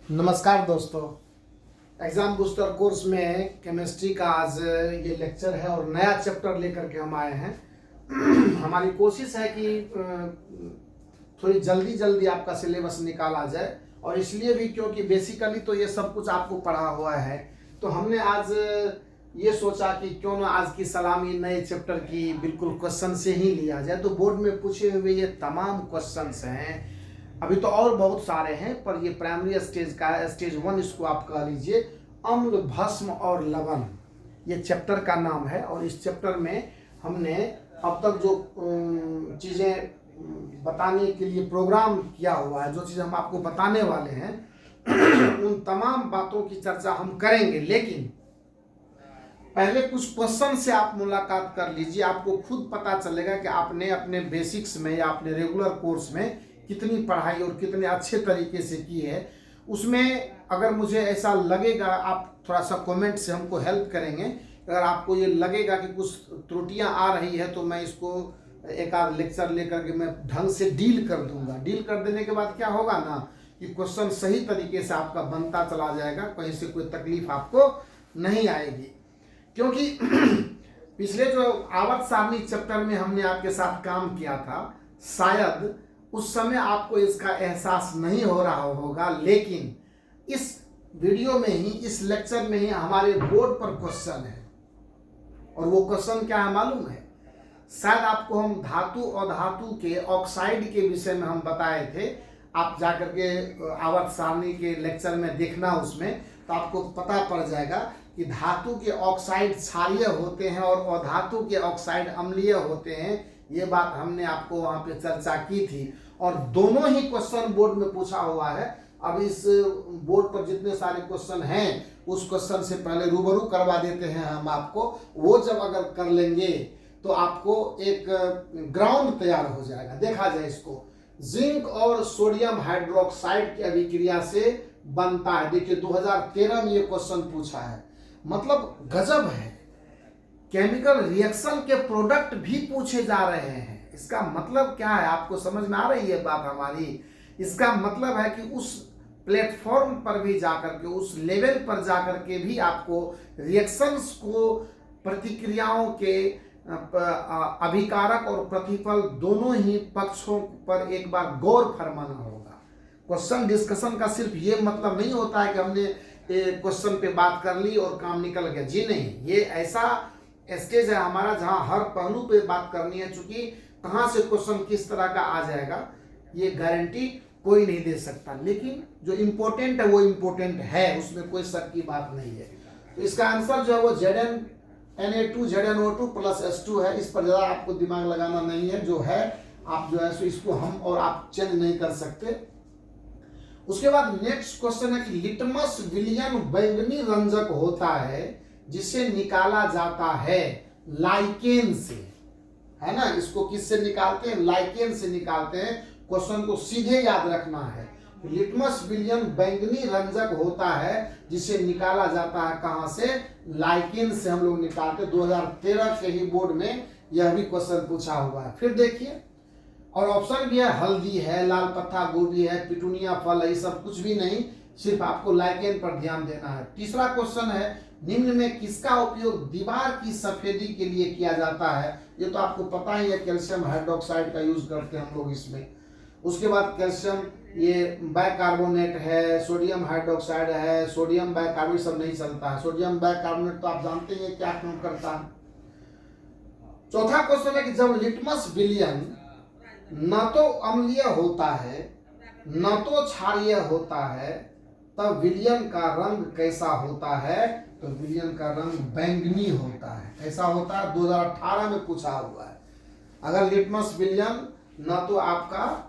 नमस्कार दोस्तों। Exam booster course में केमिस्ट्री का आज ये लेक्चर है और नया चैप्टर लेकर के हम आए हैं। हमारी कोशिश है कि थोड़ी जल्दी जल्दी आपका सिलेबस निकाला जाए, और इसलिए भी क्योंकि बेसिकली तो ये सब कुछ आपको पढ़ा हुआ है। तो हमने आज ये सोचा कि क्यों ना आज की सलामी नए चैप्टर की बिल्कुल क्वेश्चन से ही लिया जाए। तो बोर्ड में पूछे हुए ये तमाम क्वेश्चंस हैं, अभी तो और बहुत सारे हैं, पर ये प्राइमरी स्टेज का है, स्टेज 1 इसको आप कह लीजिए। अम्ल, भस्म और लवण ये चैप्टर का नाम है। और इस चैप्टर में हमने अब तक जो चीज़ें बताने के लिए प्रोग्राम किया हुआ है, जो चीज़ हम आपको बताने वाले हैं उन तमाम बातों की चर्चा हम करेंगे। लेकिन पहले कुछ क्वेश्चन से आप मुलाकात कर लीजिए, आपको खुद पता चलेगा कि आपने अपने बेसिक्स में या अपने रेगुलर कोर्स में कितनी पढ़ाई और कितने अच्छे तरीके से की है। उसमें अगर मुझे ऐसा लगेगा, आप थोड़ा सा कमेंट से हमको हेल्प करेंगे। अगर आपको ये लगेगा कि कुछ त्रुटियां आ रही है तो मैं इसको एक आध लेक्चर लेकर के मैं ढंग से डील कर दूंगा। डील कर देने के बाद क्या होगा ना कि क्वेश्चन सही तरीके से आपका बनता चला जाएगा, कहीं से कोई तकलीफ आपको नहीं आएगी। क्योंकि पिछले जो आवर्त सारणी चैप्टर में हमने आपके साथ काम किया था, शायद उस समय आपको इसका एहसास नहीं हो रहा होगा, लेकिन इस वीडियो में ही, इस लेक्चर में ही हमारे बोर्ड पर क्वेश्चन है। और वो क्वेश्चन क्या है मालूम है? शायद आपको हम धातु और धातु के ऑक्साइड के विषय में हम बताए थे। आप जाकर के आवर्त सारणी के लेक्चर में देखना, उसमें तो आपको पता पड़ जाएगा कि धातु के ऑक्साइड क्षारीय होते हैं और अधातु के ऑक्साइड अम्लीय होते हैं। ये बात हमने आपको वहां पे चर्चा की थी, और दोनों ही क्वेश्चन बोर्ड में पूछा हुआ है। अब इस बोर्ड पर जितने सारे क्वेश्चन हैं उस क्वेश्चन से पहले रूबरू करवा देते हैं हम आपको। वो जब अगर कर लेंगे तो आपको एक ग्राउंड तैयार हो जाएगा। देखा जाए इसको, जिंक और सोडियम हाइड्रोक्साइड की अभिक्रिया से बनता है। देखिए 2013 में ये क्वेश्चन पूछा है, मतलब गजब है। केमिकल रिएक्शन के प्रोडक्ट भी पूछे जा रहे हैं। इसका मतलब क्या है? आपको समझ में आ रही है बात हमारी? इसका मतलब है कि उस प्लेटफॉर्म पर भी जाकर के, उस लेवल पर जाकर के भी आपको रिएक्शंस को, प्रतिक्रियाओं के अभिकारक और प्रतिफल दोनों ही पक्षों पर एक बार गौर फरमाना होगा। क्वेश्चन डिस्कशन का सिर्फ ये मतलब नहीं होता है कि हमने क्वेश्चन पे बात कर ली और काम निकल गया। जी नहीं, ये ऐसा स्टेज है हमारा जहां हर पहलू पे बात करनी है। चूंकि कहां से क्वेश्चन किस तरह का आ जाएगा ये गारंटी कोई नहीं दे सकता, लेकिन जो इम्पोर्टेंट है वो इम्पोर्टेंट है, उसमें कोई शक की बात नहीं है। तो इसका आंसर जो है वो ZnNa2 ZnO2 प्लस H2 है। इस पर ज्यादा आपको दिमाग लगाना नहीं है। जो है आप जो है सो इसको हम और आप चेंज नहीं कर सकते। उसके बाद नेक्स्ट क्वेश्चन है कि लिटमस विलियन बैंगनी रंजक होता है जिसे निकाला जाता है लाइकेन से, है ना। इसको किससे निकालते हैं? लाइकेन से निकालते हैं। क्वेश्चन को सीधे याद रखना है। लिटमस विलियन बैंगनी रंजक होता है जिसे निकाला जाता है कहां से? लाइकेन से हम लोग निकालते। 2013 के ही बोर्ड में यह भी क्वेश्चन पूछा हुआ है। फिर देखिए, और ऑप्शन भी है, हल्दी है, लाल पत्ता गोभी है, पिटूनिया फल है। ये सब कुछ भी नहीं, सिर्फ आपको लाइकेन पर ध्यान देना है। तीसरा क्वेश्चन है, निम्न में किसका उपयोग दीवार की सफेदी के लिए किया जाता है? ये तो आपको पता ही है, कैल्शियम हाइड्रोक्साइड का यूज करते हैं हम लोग इसमें। उसके बाद कैल्शियम ये बाइकार्बोनेट है, सोडियम हाइड्रोक्साइड है, सोडियम बाइकार्बोनेट सब नहीं चलता है। सोडियम बाइकार्बोनेट तो आप जानते हैं क्या काम करता है। चौथा क्वेश्चन है कि जब लिटमस विलियन न तो अम्लीय होता है न तो क्षारीय होता है, तब विलियन का रंग कैसा होता है? तो विलियन का रंग बैंगनी होता है। कैसा होता है? 2018 में पूछा हुआ है। अगर लिटमस विलियन न तो आपका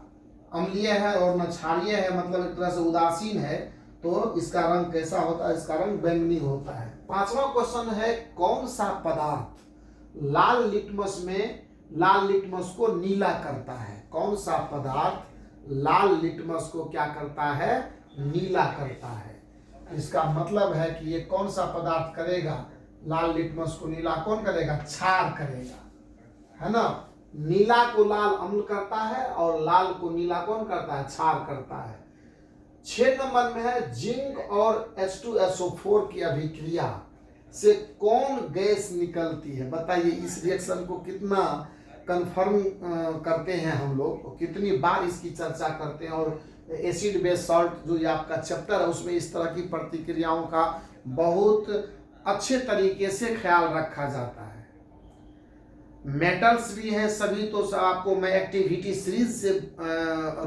अम्लीय है और न क्षारीय है, मतलब एक तरह से उदासीन है, तो इसका रंग कैसा होता है? इसका रंग बैंगनी होता है। पांचवा क्वेश्चन है, कौन सा पदार्थ लाल लिटमस को नीला करता है? कौन सा पदार्थ लाल लिटमस को क्या करता है? नीला करता है। इसका मतलब है कि ये कौन सा पदार्थ करेगा लाल लिटमस को नीला? कौन करेगा? क्षार करेगा, है ना। नीला को लाल अम्ल करता है और लाल को नीला कौन करता है? क्षार करता है। 6 नंबर में है जिंक और H2SO4 की अभिक्रिया से कौन गैस निकलती है। बताइए इस रिएक्शन को कितना कंफर्म करते हैं हम लोग, कितनी बार इसकी चर्चा करते हैं। और एसिड बेस सॉल्ट जो ये आपका चैप्टर है उसमें इस तरह की प्रतिक्रियाओं का बहुत अच्छे तरीके से ख्याल रखा जाता है। मेटल्स भी हैं सभी, तो आपको मैं एक्टिविटी सीरीज से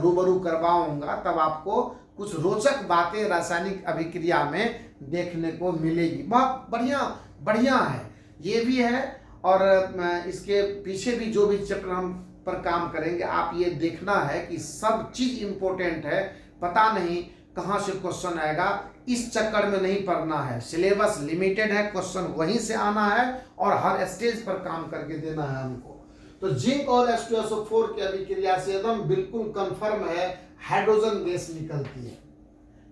रूबरू करवाऊंगा, तब आपको कुछ रोचक बातें रासायनिक अभिक्रिया में देखने को मिलेगी। बहुत बढ़िया बढ़िया है ये भी है। और इसके पीछे भी जो भी चैप्टर हम पर काम करेंगे, आप ये देखना है कि सब चीज इंपॉर्टेंट है। पता नहीं कहाँ से क्वेश्चन आएगा, इस चक्कर में नहीं पढ़ना है। सिलेबस लिमिटेड है, क्वेश्चन वहीं से आना है और हर स्टेज पर काम करके देना है हमको। तो जिंक और H2SO4 की अभिक्रिया से एकदम बिल्कुल कंफर्म है हाइड्रोजन गैस निकलती है।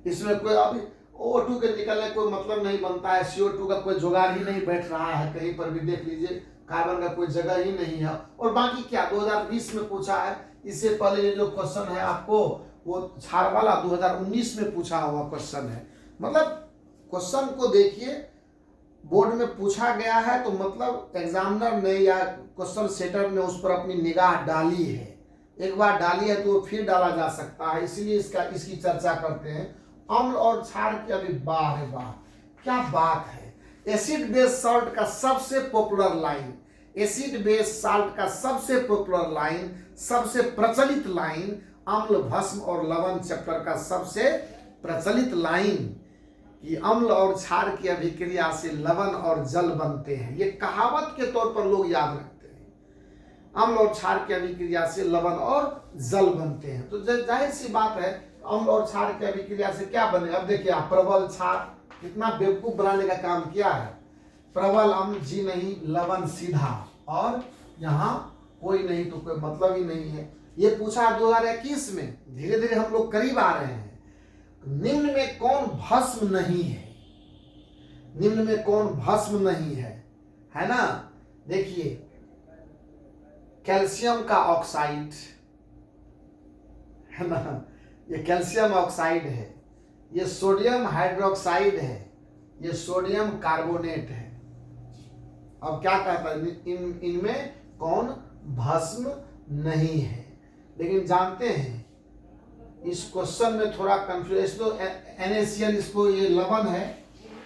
इसमें कोई अभी O2 के निकलने कोई मतलब नहीं बनता है, CO2 का कोई जुगाड़ ही नहीं बैठ रहा है, कहीं पर भी देख लीजिए कार्बन का कोई जगह ही नहीं है। और बाकी क्या 2020 में पूछा है, इससे पहले ये जो क्वेश्चन है आपको वो छार वाला 2019 में पूछा हुआ क्वेश्चन है। मतलब क्वेश्चन को देखिए, बोर्ड में पूछा गया है तो मतलब एग्जामिनर ने या क्वेश्चन सेटर ने उस पर अपनी निगाह डाली है। एक बार डाली है तो फिर डाला जा सकता है, इसीलिए इसकी चर्चा करते हैं। अम्ल और क्षार की अभी वाह है वाह, क्या बात है। एसिड बेस सॉल्ट का सबसे popular line, acid base salt का सबसे पॉपुलर लाइन, सबसे प्रचलित लाइन अम्ल भस्म और लवण चैप्टर का सबसे प्रचलित लाइन कि अम्ल और क्षार की अभिक्रिया से लवण और जल बनते हैं। ये कहावत के तौर पर लोग याद रखते हैं, अम्ल और क्षार की अभिक्रिया से लवण और जल बनते हैं। तो जाहिर सी बात है अम्ल और क्षार की अभिक्रिया से क्या बने। अब देखिए आप प्रबल क्षार, कितना बेवकूफ बनाने का काम किया है। प्रबल अम्ल जी नहीं, लवण सीधा, और यहाँ कोई नहीं तो कोई मतलब ही नहीं है। ये पूछा 2021 में, धीरे धीरे हम लोग करीब आ रहे हैं। निम्न में कौन भस्म नहीं है, निम्न में कौन भस्म नहीं है ना। देखिए कैल्शियम का ऑक्साइड है ना, ये कैल्शियम ऑक्साइड है, ये सोडियम हाइड्रोक्साइड है, ये सोडियम कार्बोनेट है। अब क्या कहता है इनमें कौन भस्म नहीं है। लेकिन जानते हैं इस क्वेश्चन में थोड़ा कंफ्यूज, तो NaCl इसको ये लवण है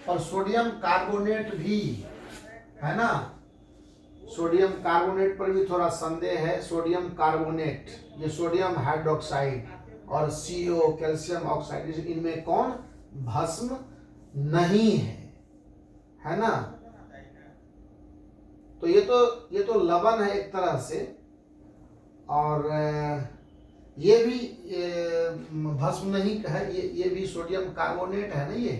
और सोडियम कार्बोनेट भी है ना, सोडियम कार्बोनेट पर भी थोड़ा संदेह है। सोडियम कार्बोनेट, ये सोडियम हाइड्रोक्साइड और CO कैल्शियम ऑक्साइड, इनमें कौन भस्म नहीं है ना। तो ये तो लवण है एक तरह से, और ये भी भस्म नहीं है, ये भी सोडियम कार्बोनेट है ना। ये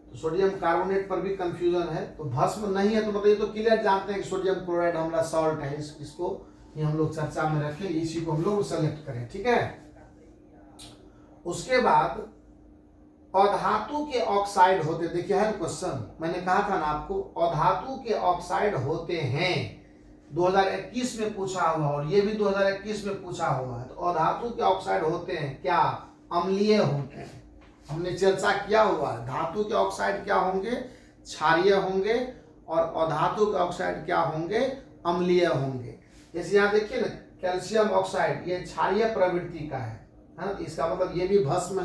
तो सोडियम कार्बोनेट पर भी कंफ्यूजन है। तो भस्म नहीं है तो मतलब ये तो क्लियर जानते हैं कि सोडियम क्लोराइड हमारा सॉल्ट है, इसको ये हम लोग चर्चा में रखें, इसी को हम लोग सेलेक्ट करें, ठीक है। उसके बाद अधातु के ऑक्साइड होते, देखिए है क्वेश्चन, मैंने कहा था ना आपको अधातु के ऑक्साइड होते हैं, 2021 में पूछा हुआ, और ये भी 2021 में पूछा हुआ है। तो अधातु के ऑक्साइड होते हैं क्या, अम्लीय होते हैं। हमने चर्चा किया हुआ है धातु के ऑक्साइड क्या होंगे, क्षारीय होंगे, और अधातु के ऑक्साइड क्या होंगे, अम्लीय होंगे। जैसे यहाँ देखिए ना कैल्शियम ऑक्साइड, ये क्षारीय प्रवृत्ति का है ना, तो इसका मतलब ये भी भस्म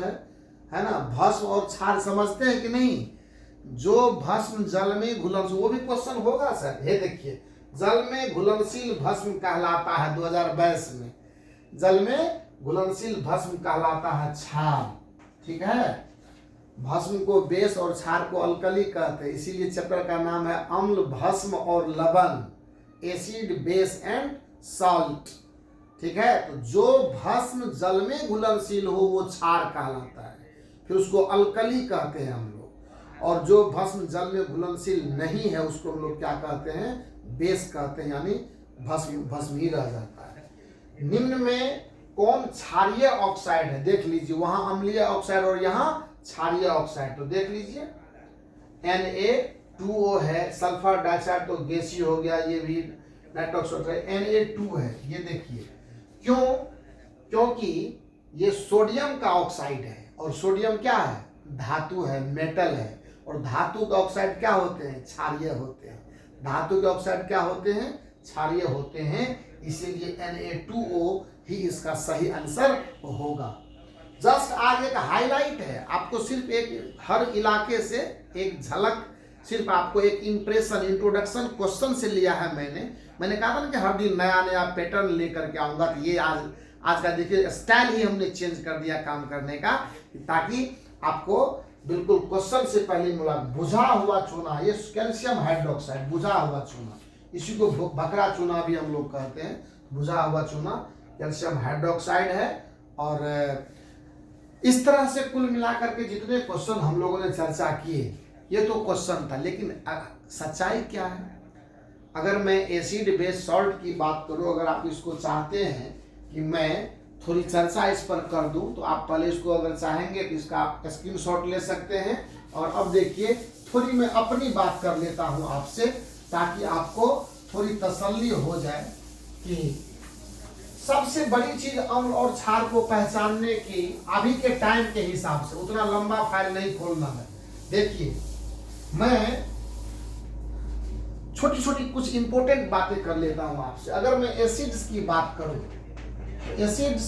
है ना। भस्म और क्षार समझते हैं कि नहीं। जो भस्म जल में घुलनशील, वो भी क्वेश्चन होगा सर। ये देखिए जल में घुलनशील भस्म कहलाता है 2022 में, जल में घुलनशील भस्म कहलाता है क्षार, ठीक है। भस्म को बेस और क्षार को अल्कली कहते हैं, इसीलिए चैप्टर का नाम है अम्ल भस्म और लवण, एसिड बेस एंड सॉल्ट, ठीक है। तो जो भस्म जल में घुलनशील हो वो क्षार कहलाता है, फिर उसको अल्कली कहते हैं हम लोग। और जो भस्म जल में घुलनशील नहीं है उसको हम लोग क्या कहते हैं, बेस कहते हैं, यानी भस्म ही रह जाता है। निम्न में कौन क्षारीय ऑक्साइड है, देख लीजिए, वहां अम्लीय ऑक्साइड और यहाँ क्षारीय ऑक्साइड। तो देख लीजिए Na2O है, सल्फर डाइऑक्साइड तो गैसीय हो गया, ये भी नाइट्रोक्स है, Na2 है, ये देखिए क्यों, क्योंकि ये सोडियम का ऑक्साइड है, और सोडियम क्या है? धातु है, मेटल है। और धातु के ऑक्साइड क्या होते हैं? क्षारीय होते हैं। धातु के ऑक्साइड क्या होते हैं? क्षारीय होते हैं। इसीलिए Na2O ही इसका सही आंसर होगा। जस्ट आज एक हाईलाइट है, आपको सिर्फ एक हर इलाके से एक झलक, सिर्फ आपको एक इंप्रेशन, इंट्रोडक्शन क्वेश्चन से लिया है मैंने कहा था ना कि हर दिन नया नया पैटर्न लेकर के आऊंगा। तो ये आज का देखिए स्टाइल ही हमने चेंज कर दिया काम करने का, ताकि आपको बिल्कुल क्वेश्चन से पहले मिला। बुझा हुआ चूना, ये कैल्शियम हाइड्रोक्साइड, बुझा हुआ चूना, इसी को बकरा चूना भी हम लोग कहते हैं। बुझा हुआ चूना कैल्शियम हाइड्रोक्साइड है। और इस तरह से कुल मिलाकर के जितने क्वेश्चन हम लोगों ने चर्चा किए, ये तो क्वेश्चन था, लेकिन सच्चाई क्या है? अगर मैं एसिड बेस सॉल्ट की बात करूं, अगर आप इसको चाहते हैं कि मैं थोड़ी चर्चा इस पर कर दूं, तो आप पहले इसको अगर चाहेंगे तो इसका आप स्क्रीनशॉट ले सकते हैं। और अब देखिए, थोड़ी मैं अपनी बात कर लेता हूं आपसे, ताकि आपको थोड़ी तसल्ली हो जाए कि सबसे बड़ी चीज अम्ल और क्षार को पहचानने की अभी के टाइम के हिसाब से, उतना लंबा फाइल नहीं खोलना है। देखिए, मैं छोटी छोटी कुछ इंपॉर्टेंट बातें कर लेता हूं आपसे। अगर मैं एसिड्स की बात करूं, तो एसिड्स,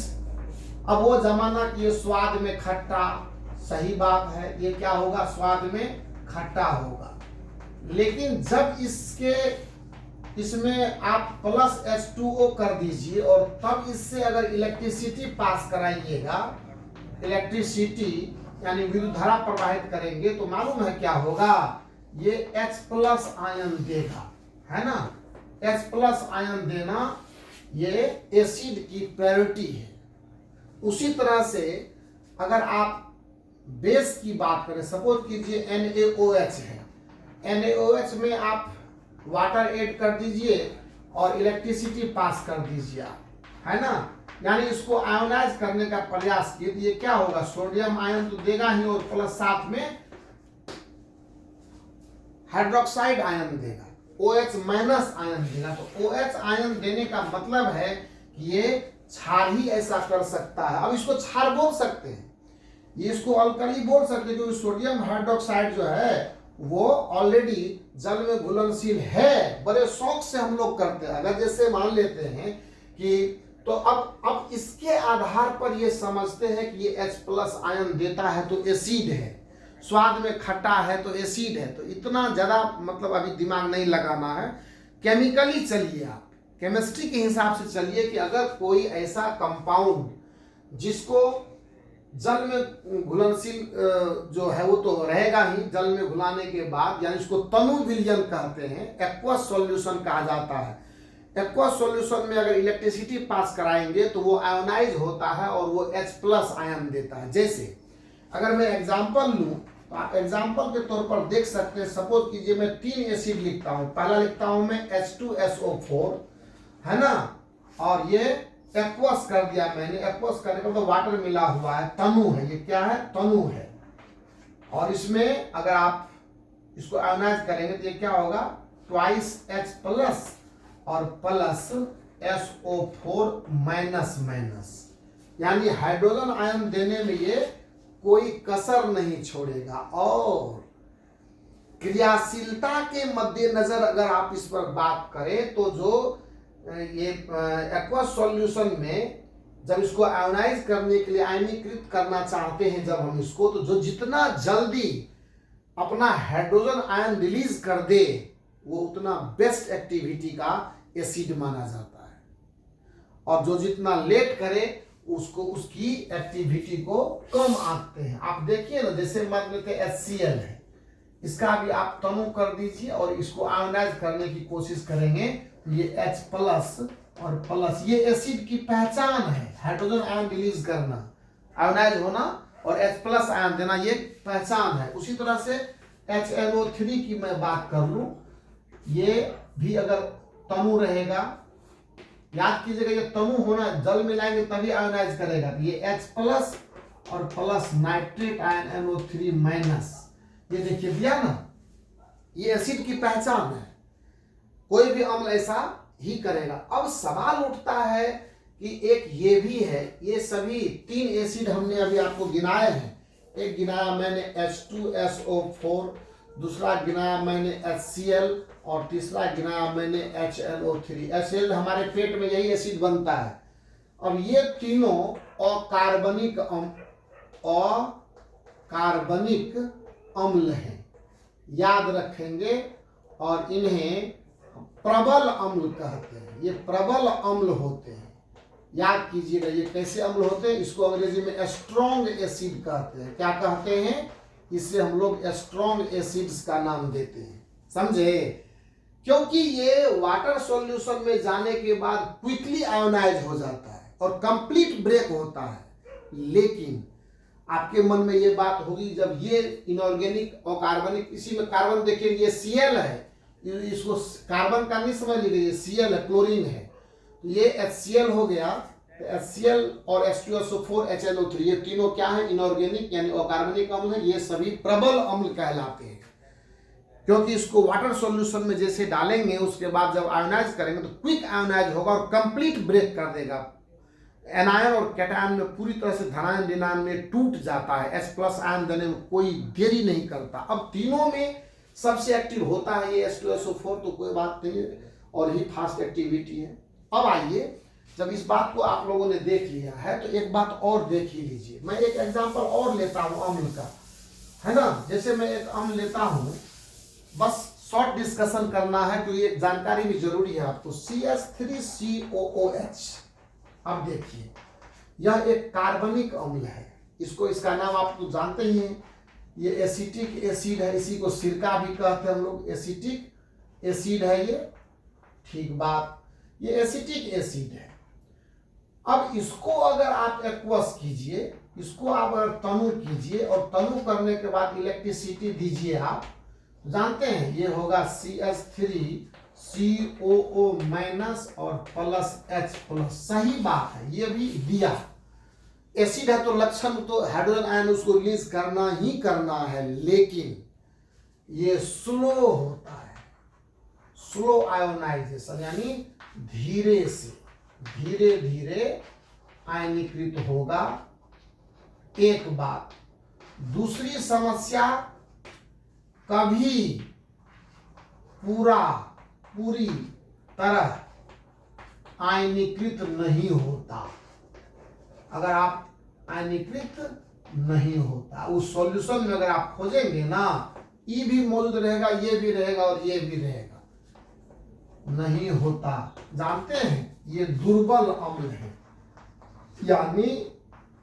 अब वो जमाना कि ये स्वाद में खट्टा, सही बात है, ये क्या होगा? स्वाद में खट्टा होगा। लेकिन जब इसमें आप प्लस H2O कर दीजिए और तब इससे अगर इलेक्ट्रिसिटी पास कराइएगा, इलेक्ट्रिसिटी यानी विद्युत धारा प्रवाहित करेंगे, तो मालूम है क्या होगा? ये H+ आयन देगा, है ना? H+ आयन देना ये एसिड की प्रॉपर्टी है। उसी तरह से अगर आप बेस की बात करें, सपोज कीजिए NaOH है, NaOH में आप वाटर ऐड कर दीजिए और इलेक्ट्रिसिटी पास कर दीजिए, है ना? यानी इसको आयोनाइज करने का प्रयास किए, तो ये क्या होगा? सोडियम आयन तो देगा ही, और प्लस साथ में हाइड्रोक्साइड आयन देगा, OH- आयन देगा। तो OH आयन देने का मतलब है कि ये क्षार ही ऐसा कर सकता है। अब इसको क्षार बोल सकते हैं, ये इसको अल्कली बोल सकते हैं, क्योंकि सोडियम हाइड्रोक्साइड जो है वो ऑलरेडी जल में घुलनशील है। बड़े शौक से हम लोग करते हैं। अगर जैसे मान लेते हैं कि, तो अब इसके आधार पर ये समझते हैं कि ये H+ आयन देता है तो एसिड है, स्वाद में खट्टा है तो एसिड है। तो इतना ज्यादा मतलब अभी दिमाग नहीं लगाना है, केमिकली चलिए, आप केमिस्ट्री के हिसाब से चलिए कि अगर कोई ऐसा कंपाउंड जिसको जल में घुलनशील जो है वो तो रहेगा ही, जल में घुलाने के बाद, यानी इसको तनु विलयन कहते हैं, एक्वस सॉल्यूशन कहा जाता है। एक्वस सॉल्यूशन में अगर इलेक्ट्रिसिटी पास कराएंगे तो वो आयोनाइज होता है और वो H+ आयन देता है। जैसे अगर मैं एग्जांपल लूं, तो आप एग्जांपल के तौर पर देख सकते हैं। सपोज कीजिए मैं 3 एसिड लिखता हूं। पहला लिखता हूं मैं H2SO4, है ना? और ये एक्वस कर दिया मैंने। एक्वस करने पर तो वाटर मिला हुआ है, तनु है, ये क्या है? तनु है। और इसमें अगर आप इसको आयोनाइज करेंगे तो ये क्या होगा? ट्वाइस H+ और प्लस SO4-, यानी हाइड्रोजन आयन देने में ये कोई कसर नहीं छोड़ेगा। और क्रियाशीलता के मद्देनजर अगर आप इस पर बात करें, तो जो ये एक्वस सॉल्यूशन में जब इसको आयोनाइज करने के लिए, आयनीकृत करना चाहते हैं जब हम इसको, तो जो जितना जल्दी अपना हाइड्रोजन आयन रिलीज कर दे, वो उतना बेस्ट एक्टिविटी का एसिड माना जाता है। और जो जितना लेट करे, उसको उसकी एक्टिविटी को कम आंकते हैं। आप देखिए ना, जैसे मान लेते हैं HCl है, इसका भी आप तनु कर दीजिए और इसको आयोनाइज करने की कोशिश करेंगे, ये H+ और प्लस, ये एसिड की पहचान है। हाइड्रोजन आयन रिलीज करना, आयोनाइज होना और H+ आयन देना, ये पहचान है। उसी तरह से HNO3 की मैं बात कर लूं, ये भी अगर तनु रहेगा, याद कीजिएगा ये तनु होना, जल मिलाएंगे तभी आयोनाइज करेगा। ये H+ और प्लस नाइट्रेट आयन NO3-, ये देखिए दिया ना, ये एसिड की पहचान है। कोई भी अम्ल ऐसा ही करेगा। अब सवाल उठता है कि एक ये भी है, ये सभी 3 एसिड हमने अभी आपको गिनाए हैं। एक गिनाया मैंने H2SO4, दूसरा गिनाया मैंने HCl और तीसरा गिनाया मैंने HNO3। HCl हमारे पेट में यही एसिड बनता है। अब ये तीनों अकार्बनिक अम्ल हैं, याद रखेंगे, और इन्हें प्रबल अम्ल कहते हैं। ये प्रबल अम्ल होते हैं, याद कीजिएगा। ये कैसे अम्ल होते हैं? इसको अंग्रेजी में स्ट्रॉन्ग एसिड कहते हैं। क्या कहते हैं? इसे हम लोग स्ट्रॉन्ग एसिड्स का नाम देते हैं, समझे? क्योंकि ये वाटर सॉल्यूशन में जाने के बाद क्विकली आयोनाइज हो जाता है और कंप्लीट ब्रेक होता है। लेकिन आपके मन में ये बात होगी, जब ये इनऑर्गेनिक और कार्बनिक, इसी में कार्बन देखिए, ये Cl है, इसको कार्बन का नहीं समझ लीजिए, ये Cl है, क्लोरीन है, तो ये HCl हो गया। तो HCl और H2SO4 HNO3 ये तीनों क्या है? इनऑर्गेनिक यानी अकार्बनिक अम्ल है। ये सभी प्रबल अम्ल कहलाते हैं, क्योंकि इसको वाटर सॉल्यूशन में जैसे डालेंगे उसके बाद जब आयोनाइज करेंगे तो क्विक आयोनाइज होगा और कंप्लीट ब्रेक कर देगा। एनायन और कैटायन में पूरी तरह से धनायन ऋणायन में टूट जाता है। H+ आयन देने में कोई देरी नहीं करता। अब तीनों में सबसे एक्टिव होता है ये H2SO4, तो कोई बात नहीं है, और ही फास्ट एक्टिविटी है। अब आइए, जब इस बात को आप लोगों ने देख लिया है तो एक बात और देख ही लीजिए। मैं एक एग्जांपल और लेता हूं अम्ल का, है ना। जैसे मैं एक अम्ल लेता हूं, बस शॉर्ट डिस्कशन करना है तो ये जानकारी भी जरूरी है आपको। CH3COOH। अब देखिए, यह एक कार्बनिक अम्ल है। इसका नाम आप तो जानते ही हैं, ये एसिटिक एसिड है। इसी को सिरका भी कहते हैं हम लोग, एसिटिक एसिड है ये, ठीक बात। ये एसिटिक एसिड है। अब इसको अगर आप एक्वस कीजिए, इसको आप अगर तनु कीजिए और तनु करने के बाद इलेक्ट्रिसिटी दीजिए, आप जानते हैं ये होगा CH3COO- और +H+। सही बात है, ये भी दिया। एसिड है तो लक्षण तो हाइड्रोजन आयन उसको रिलीज करना ही करना है, लेकिन ये स्लो होता है, स्लो आयोनाइजेशन, यानी धीरे से धीरे धीरे आयनीकृत होगा। एक बात। दूसरी समस्या, कभी पूरी तरह आयनीकृत नहीं होता। अगर आप आयनीकृत नहीं होता, उस सॉल्यूशन में अगर आप खोजेंगे ना, ई भी मौजूद रहेगा, ये भी रहेगा और ये भी रहेगा, नहीं होता। जानते हैं, ये दुर्बल अम्ल है। यानी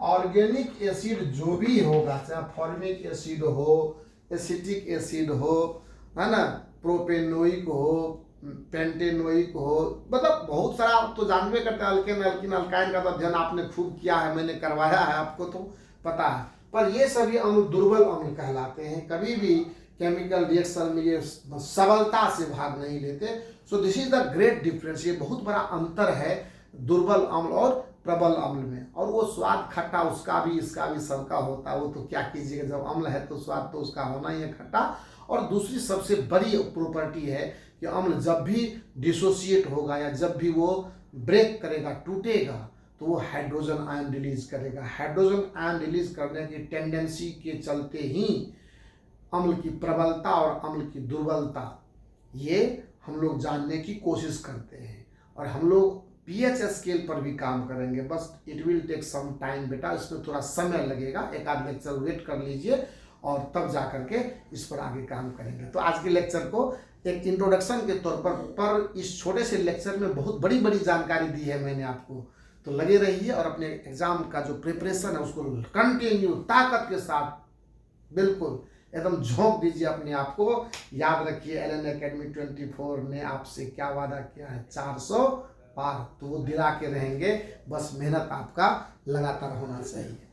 ऑर्गेनिक एसिड जो भी होगा, चाहे फॉर्मिक एसिड हो, एसिटिक एसिड हो, है ना, प्रोपेनोइक हो, पेंटेनोइक हो, मतलब बहुत सारा तो जानबे करते हैं। अल्केन अल्किन अल्काइन का तो अध्ययन आपने खूब किया है, मैंने करवाया है, आपको तो पता है। पर ये सभी अम्ल दुर्बल अम्ल कहलाते हैं। कभी भी केमिकल रिएक्शन में ये सबलता से भाग नहीं लेते। So this is the great difference. ये बहुत बड़ा अंतर है दुर्बल अम्ल और प्रबल अम्ल में। और वो स्वाद खट्टा उसका भी इसका भी सबका होता है, वो तो क्या कीजिएगा, जब अम्ल है तो स्वाद तो उसका होना ही है खट्टा। और दूसरी सबसे बड़ी प्रॉपर्टी है कि अम्ल जब भी डिसोसिएट होगा या जब भी वो ब्रेक करेगा, टूटेगा, तो वो हाइड्रोजन आयन रिलीज करेगा। हाइड्रोजन आयन रिलीज करने की टेंडेंसी के चलते ही अम्ल की प्रबलता और अम्ल की दुर्बलता ये हम लोग जानने की कोशिश करते हैं। और हम लोग pH स्केल पर भी काम करेंगे। बस it will take some time बेटा, इसमें थोड़ा समय लगेगा। एक आध लेक्चर वेट कर लीजिए और तब जा करके इस पर आगे काम करेंगे। तो आज के लेक्चर को एक इंट्रोडक्शन के तौर पर इस छोटे से लेक्चर में बहुत बड़ी बड़ी जानकारी दी है मैंने आपको। तो लगे रहिए और अपने एग्जाम का जो प्रिपरेशन है उसको कंटिन्यू ताकत के साथ बिल्कुल एकदम झोंक दीजिए अपने आप को। याद रखिए, LN Academy 24 ने आपसे क्या वादा किया है, 400 पार, तो वो दिला के रहेंगे। बस मेहनत आपका लगातार होना चाहिए।